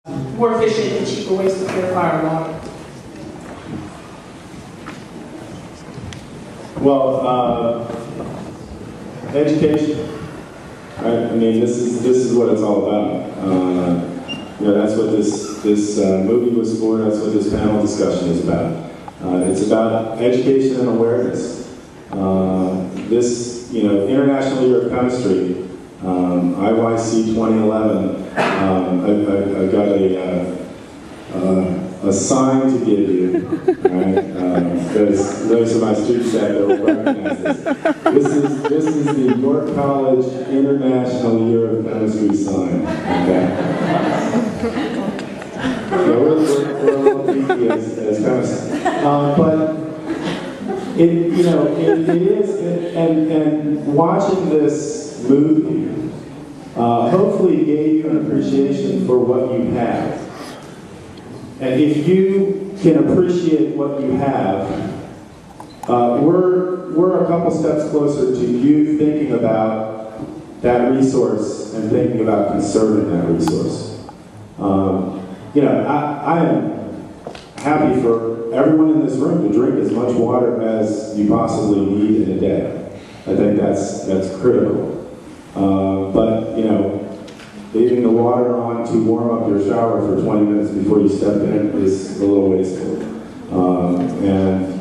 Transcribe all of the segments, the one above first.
more efficient and cheaper ways to purify our water? Well, education. Right? I mean, this is what it's all about. That's what this movie was for. That's what this panel discussion is about. It's about education and awareness. International Year of Chemistry, IYC 2011. I've got a sign to give you, right? Because those of my students out there will recognize this. This is the York College International Year of Chemistry sign. Okay. We're a little geeky as chemists, but it is, and watching this movie hopefully gave you an appreciation for what you have. And if you can appreciate what you have, we're a couple steps closer to you thinking about that resource and thinking about conserving that resource. I am happy for everyone in this room to drink as much water as you possibly need in a day. I think that's critical. But leaving the water on to warm up your shower for 20 minutes before you step in is a little wasteful. And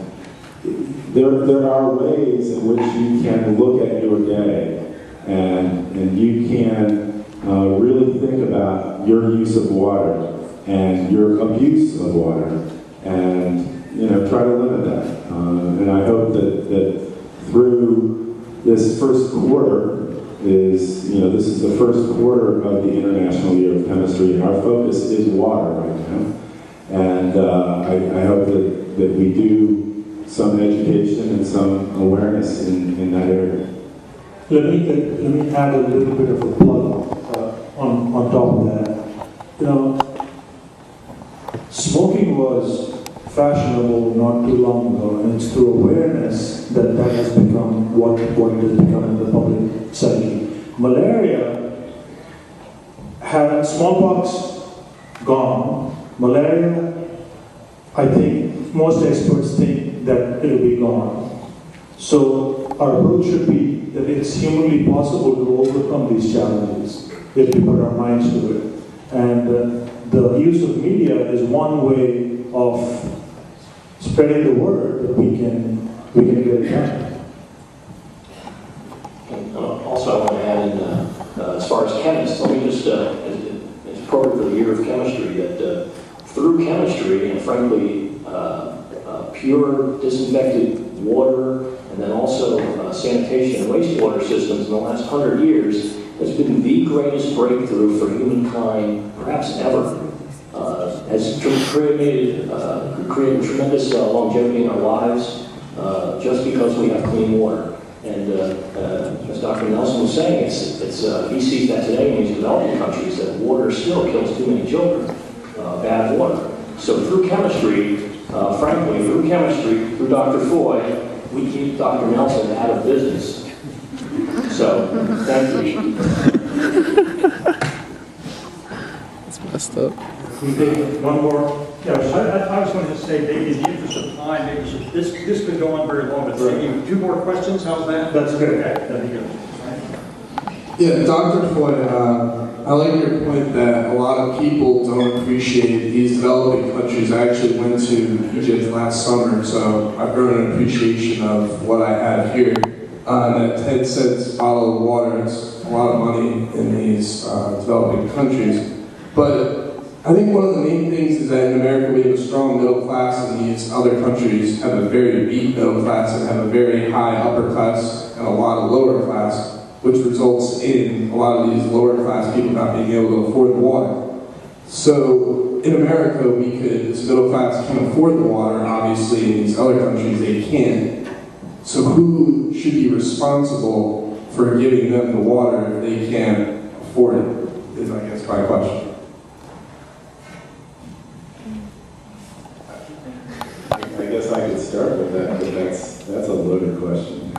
there are ways in which you can look at your day and you can really think about your use of water and your abuse of water and try to limit that. And I hope that through this first quarter, this is the first quarter of the International Year of Chemistry, and our focus is water right now. And I hope that we do some education and some awareness in that area. Let me add a little bit of a plug on top of that. Smoking was fashionable not too long ago, and it's through awareness that has become what it has become in the public psyche. Malaria had smallpox gone. Malaria, I think most experts think that it'll be gone. So our approach should be that it's humanly possible to overcome these challenges if we put our minds to it. And the use of media is one way of spreading the word that we can get it done. Also, I want to add in, as far as chemists, let me just, it's appropriate for the Year of Chemistry, that through chemistry and frankly, pure disinfected water, and then also sanitation and wastewater systems in the last 100 years has been the greatest breakthrough for humankind, perhaps ever. Has created tremendous longevity in our lives just because we have clean water. And as Dr. Nelson was saying, he sees that today in these developing countries that water still kills too many children, bad water. So through chemistry, frankly, through Dr. Foy, we keep Dr. Nelson out of business. So, thank you. That's messed up. We take one more. Yeah, I was going to say, maybe in the interest of time, maybe this could go on very long, but maybe 2 more questions, how's that? That's good. Okay, that'd be good. Yeah, Dr. Foy, I like your point that a lot of people don't appreciate these developing countries. I actually went to Egypt last summer, so I've grown an appreciation of what I have here. That 10 cents bottle of water is a lot of money in these developing countries. But I think one of the main things is that in America we have a strong middle class, and these other countries have a very weak middle class and have a very high upper class and a lot of lower class, which results in a lot of these lower class people not being able to afford the water. So in America, this middle class can afford the water, obviously in these other countries they can't. So who should be responsible for giving them the water if they can't afford it, is I guess my question. I guess I could start with that, but that's a loaded question.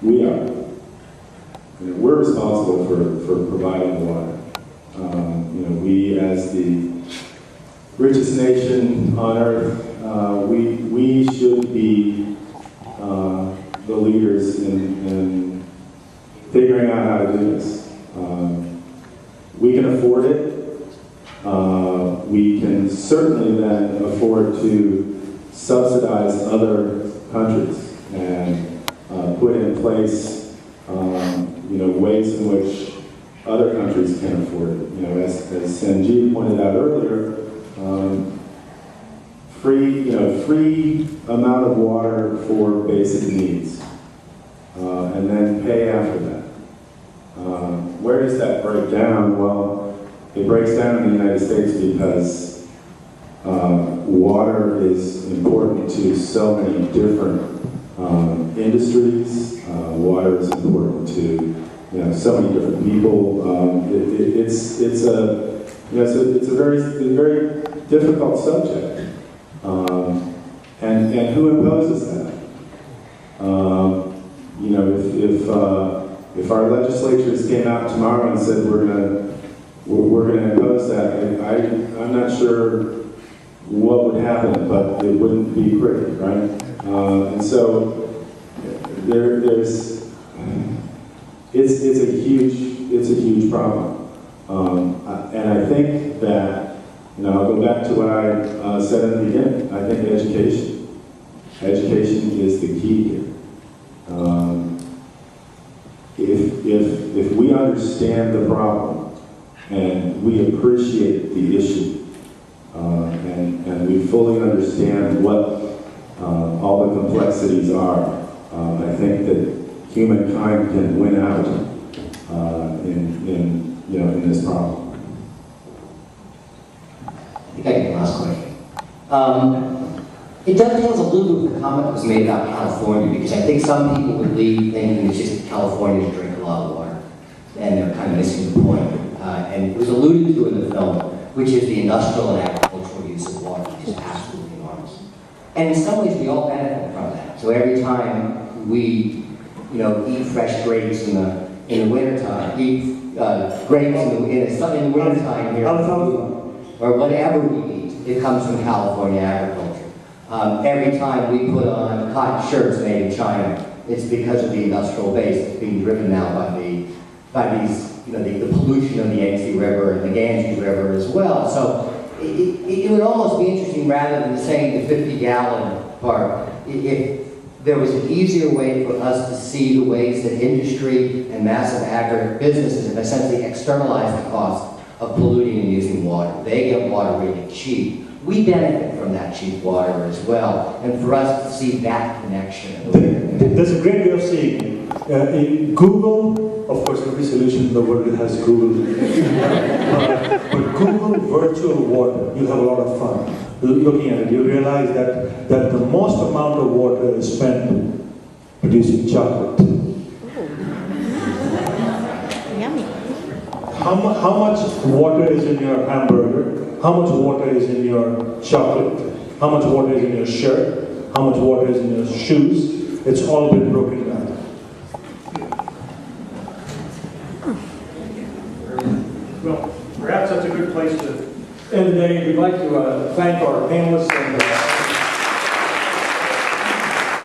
We are. We're responsible for providing water. We as the richest nation on earth, we should be the leaders in figuring out how to do this. We can afford it. We can certainly then afford to subsidize other countries and put in place ways in which other countries can afford it. As Sanjeev pointed out earlier, free amount of water for basic needs, and then pay after that. Where does that break down? Well, it breaks down in the United States because water is important to so many different industries. Water is important to so many different people. It's a very difficult subject. And who imposes that? If our legislatures came out tomorrow and said we're gonna impose that, I'm not sure what would happen, but it wouldn't be pretty, right? And so it's a huge problem, and I think that I'll go back to what I said at the beginning. I think education is the key here. If we understand the problem and we appreciate the issue, and we fully understand what all the complexities are, I think that humankind can win out in this problem. I think I get the last question. It dovetails a little bit with the comment that was made about California, because I think some people would leave thinking it's just California to drink a lot of water, and they're kind of missing the point. And it was alluded to in the film, which is the industrial and agricultural use of water, which is absolutely enormous. And in some ways, we all benefit from that. So every time we, eat fresh grapes in the wintertime, eat grapes in the wintertime here, or whatever we eat, it comes from California agriculture. Every time we put on cotton shirts made in China, it's because of the industrial base that's being driven now by these, the pollution of the Yangtze River and the Ganges River as well. So it would almost be interesting, rather than saying the 50-gallon part, if there was an easier way for us to see the ways that industry and massive agribusinesses have essentially externalized the cost of polluting and using water. They get water really cheap. We benefit from that cheap water as well, and for us to see that connection. There's a great way of seeing it. In Google, of course, every solution in the world has Google. But Google virtual water, you'll have a lot of fun looking at it. You'll realize that the most amount of water is spent producing chocolate. How much water is in your hamburger? How much water is in your chocolate? How much water is in your shirt? How much water is in your shoes? It's all been broken down. Well, perhaps that's a good place to end the day. We'd like to thank our panelists and